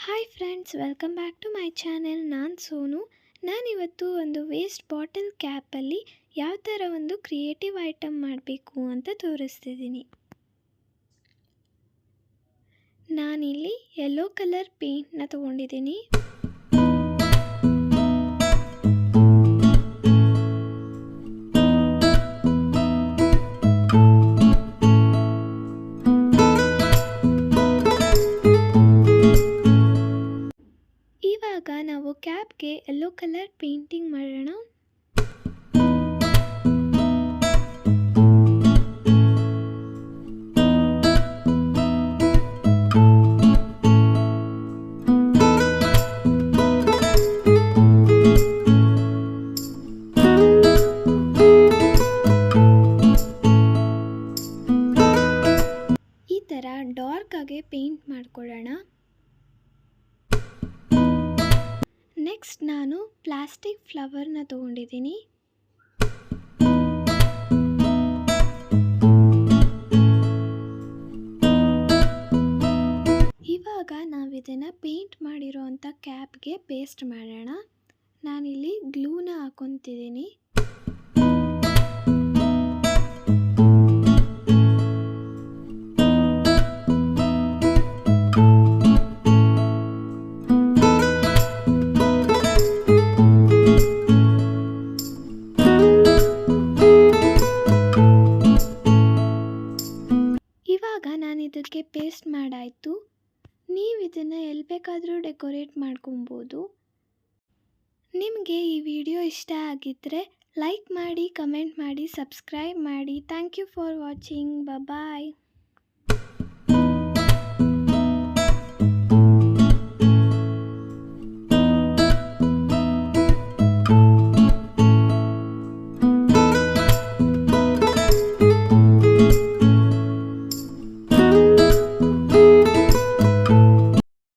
Hi friends, welcome back to my channel. ನಾನು ಸೋನು. ನಾನಿವತ್ತು ಒಂದು ವೇಸ್ಟ್ ಬಾಟಲ್ ಕ್ಯಾಪಲ್ಲಿ ಯಾವ ಥರ ಒಂದು ಕ್ರಿಯೇಟಿವ್ ಐಟಮ್ ಮಾಡಬೇಕು ಅಂತ ತೋರಿಸ್ತಿದ್ದೀನಿ. ನಾನಿಲ್ಲಿ ಯೆಲ್ಲೋ ಕಲರ್ ಪೇಂಟ್ನ ತೊಗೊಂಡಿದ್ದೀನಿ. ಇವಾಗ ನಾವು ಕ್ಯಾಪ್ಗೆ ಯೆಲ್ಲೋ ಕಲರ್ ಪೇಂಟಿಂಗ್ ಮಾಡೋಣ. ಈ ಥರ ಡಾರ್ಕ್ ಆಗಿ ಪೇಂಟ್ ಮಾಡ್ಕೊಳ್ಳೋಣ. ನೆಕ್ಸ್ಟ್ ನಾನು ಪ್ಲಾಸ್ಟಿಕ್ ಫ್ಲವರ್ನ ತೊಗೊಂಡಿದ್ದೀನಿ. ಇವಾಗ ನಾವಿದನ್ನು ಪೇಂಟ್ ಮಾಡಿರೋ ಅಂಥ ಕ್ಯಾಪ್ಗೆ ಪೇಸ್ಟ್ ಮಾಡೋಣ. ನಾನಿಲ್ಲಿ ಗ್ಲೂನ ಹಾಕೊತಿದ್ದೀನಿ. ಇವಾಗ ನಾನು ಇದಕ್ಕೆ ಪೇಸ್ಟ್ ಮಾಡಾಯಿತು. ನೀವು ಇದನ್ನು ಎಲ್ಲಿ ಬೇಕಾದರೂ ಡೆಕೋರೇಟ್ ಮಾಡ್ಕೊಬೋದು. ನಿಮಗೆ ಈ ವಿಡಿಯೋ ಇಷ್ಟ ಆಗಿದ್ದರೆ ಲೈಕ್ ಮಾಡಿ, ಕಮೆಂಟ್ ಮಾಡಿ, ಸಬ್ಸ್ಕ್ರೈಬ್ ಮಾಡಿ. Thank you for watching. Bye.